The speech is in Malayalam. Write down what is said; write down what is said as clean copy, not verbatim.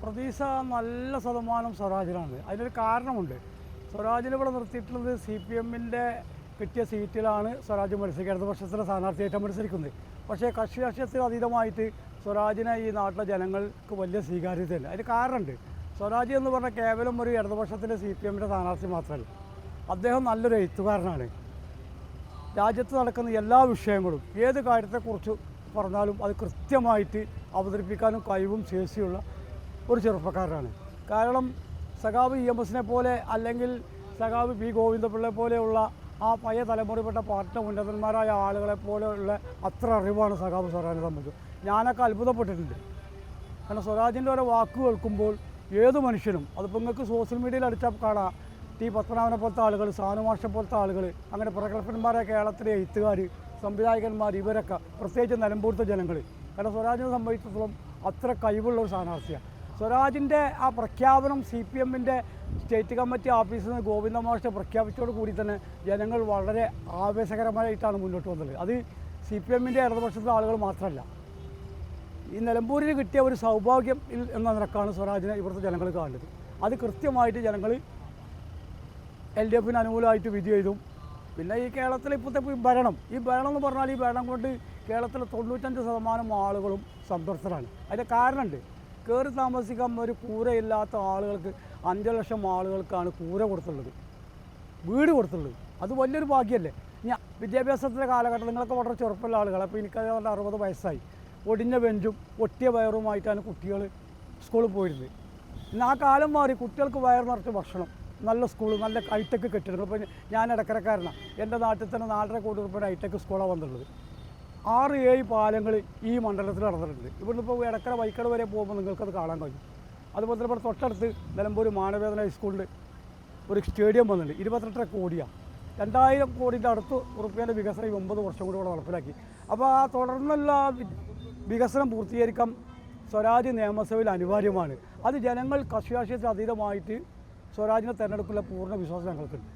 പ്രതീക്ഷ നല്ല ശതമാനം സ്വരാജിലാണ്. അതിനൊരു കാരണമുണ്ട്. സ്വരാജിൽ ഇവിടെ നിർത്തിയിട്ടുള്ളത് CPM-ൻ്റെ കിട്ടിയ സീറ്റിലാണ് സ്വരാജ് മത്സരിക്കുക, ഇടതുപക്ഷത്തിലെ സ്ഥാനാർത്ഥിയായിട്ട് മത്സരിക്കുന്നത്. പക്ഷേ കക്ഷി രാഷ്ട്രീയത്തിന് അതീതമായിട്ട് സ്വരാജിനെ ഈ നാട്ടിലെ ജനങ്ങൾക്ക് വലിയ സ്വീകാര്യതയില്ല. അതിന് കാരണമുണ്ട്. സ്വരാജ് എന്ന് പറഞ്ഞാൽ കേവലം ഒരു ഇടതുപക്ഷത്തിലെ CPM-ൻ്റെ സ്ഥാനാർത്ഥി മാത്രമല്ല, അദ്ദേഹം നല്ലൊരു എഴുത്തുകാരനാണ്. രാജ്യത്ത് നടക്കുന്ന എല്ലാ വിഷയങ്ങളും ഏത് കാര്യത്തെക്കുറിച്ച് പറഞ്ഞാലും അത് കൃത്യമായിട്ട് അവതരിപ്പിക്കാനും കഴിവും ശേഷിയുള്ള ഒരു ചെറുപ്പക്കാരനാണ്. കാരണം സഖാവ് EMS-നെ പോലെ അല്ലെങ്കിൽ സഖാവ് P. ഗോവിന്ദപിള്ളയെ പോലെയുള്ള ആ പഴയ തലമുറയിൽപ്പെട്ട പാർട്ടിയുടെ ഉന്നതന്മാരായ ആളുകളെ പോലെയുള്ള അത്ര അറിവാണ് സഖാവ് സ്വരാജിനെ സംബന്ധിച്ച്. ഞാനൊക്കെ അത്ഭുതപ്പെട്ടിട്ടുണ്ട്. കാരണം സ്വരാജിൻ്റെ ഓരോ വാക്ക് കേൾക്കുമ്പോൾ ഏത് മനുഷ്യനും, അതിപ്പോൾ നിങ്ങൾക്ക് സോഷ്യൽ മീഡിയയിൽ അടിച്ചാൽ കാണാം, T. പത്മനാഭനെ പോലത്തെ ആളുകൾ, സാനുമാഷെ പോലത്തെ ആളുകൾ, അങ്ങനെ പ്രഗത്ഭന്മാരെ കേരളത്തിലെ എഴുത്തുകാർ, സംവിധായകന്മാർ, ഇവരൊക്കെ പ്രത്യേകിച്ച് നിലമ്പൂരത്തെ ജനങ്ങൾ. കാരണം സ്വരാജിനെ സംബന്ധിച്ചിടത്തോളം അത്ര കഴിവുള്ള ഒരു സ്ഥാനാർത്ഥിയാണ്. സ്വരാജിൻ്റെ ആ പ്രഖ്യാപനം CPM-ൻ്റെ സ്റ്റേറ്റ് കമ്മിറ്റി ഓഫീസിൽ നിന്ന് ഗോവിന്ദ മാഷ് പ്രഖ്യാപിച്ചതോട് കൂടി തന്നെ ജനങ്ങൾ വളരെ ആവേശകരമായിട്ടാണ് മുന്നോട്ട് വന്നത്. അത് CPM-ൻ്റെ ഇടതുപക്ഷത്തിലെ ആളുകൾ മാത്രമല്ല, ഈ നിലമ്പൂരിൽ കിട്ടിയ ഒരു സൗഭാഗ്യം എന്ന നിലക്കാണ് സ്വരാജിനെ ഇവിടുത്തെ ജനങ്ങൾ കാണുന്നത്. അത് കൃത്യമായിട്ട് ജനങ്ങൾ LDF-ന് അനുകൂലമായിട്ട് വിധി ചെയ്തും. പിന്നെ ഈ കേരളത്തിലെ ഇപ്പോഴത്തെ ഭരണം എന്ന് പറഞ്ഞാൽ ഈ ഭരണം കൊണ്ട് കേരളത്തിലെ 95% ആളുകളും സംതൃപ്തരാണ്. അതിൻ്റെ കാരണമുണ്ട്. കയറി താമസിക്കാൻ ഒരു കൂരയില്ലാത്ത ആളുകൾക്ക് 5 ലക്ഷം ആളുകൾക്കാണ് കൂര കൊടുത്തുള്ളത്, വീട് കൊടുത്തുള്ളത്. അത് വലിയൊരു ഭാഗ്യമല്ലേ. വിദ്യാഭ്യാസത്തിൻ്റെ കാലഘട്ടം നിങ്ങളൊക്കെ വളരെ ചെറുപ്പമുള്ള ആളുകൾ. അപ്പോൾ എനിക്ക് 60 വയസ്സായി. ഒടിഞ്ഞ ബെഞ്ചും ഒട്ടിയ വയറുമായിട്ടാണ് കുട്ടികൾ സ്കൂളിൽ പോയിരുന്നത്. ഇന്ന് ആ കാലം മാറി. കുട്ടികൾക്ക് വയർ നിറച്ച് ഭക്ഷണം, നല്ല സ്കൂൾ, നല്ല ഹൈടെക് കെട്ടിടങ്ങൾ. ഇപ്പോൾ ഞാൻ ഇടക്കരക്കാരനാണ്. എൻ്റെ നാട്ടിൽ തന്നെ 4.5 കോടി രൂപയുടെ ഹൈടെക് സ്കൂളാണ് വന്നിട്ടുള്ളത്. 6-7 പാലങ്ങൾ ഈ മണ്ഡലത്തിൽ നടന്നിട്ടുണ്ട്. ഇവിടുന്ന് ഇപ്പോൾ ഇടക്കര വൈക്കട വരെ പോകുമ്പോൾ നിങ്ങൾക്കത് കാണാൻ കഴിയും. അതുപോലെ തന്നെ ഇവിടെ തൊട്ടടുത്ത് നിലമ്പൂർ മാനവേദന ഹൈസ്കൂളിൽ ഒരു സ്റ്റേഡിയം വന്നിട്ടുണ്ട്. 28 കോടിയാണ്. 2000 കോടിൻ്റെ അടുത്ത് ഉറുപ്പികേൻ്റെ വികസനം 9 വർഷം കൂടി ഇവിടെ നടപ്പിലാക്കി. അപ്പോൾ ആ തുടർന്നുള്ള വികസനം പൂർത്തീകരിക്കാൻ സ്വരാജ് നിയമസഭയിൽ അനിവാര്യമാണ്. അത് ജനങ്ങൾ കക്ഷി രാഷ്ട്രീയത്തിന് അതീതമായിട്ട് സ്വരാജിനെ തിരഞ്ഞെടുപ്പിലെ പൂർണ്ണ വിശ്വാസം ഞങ്ങൾക്കുണ്ട്.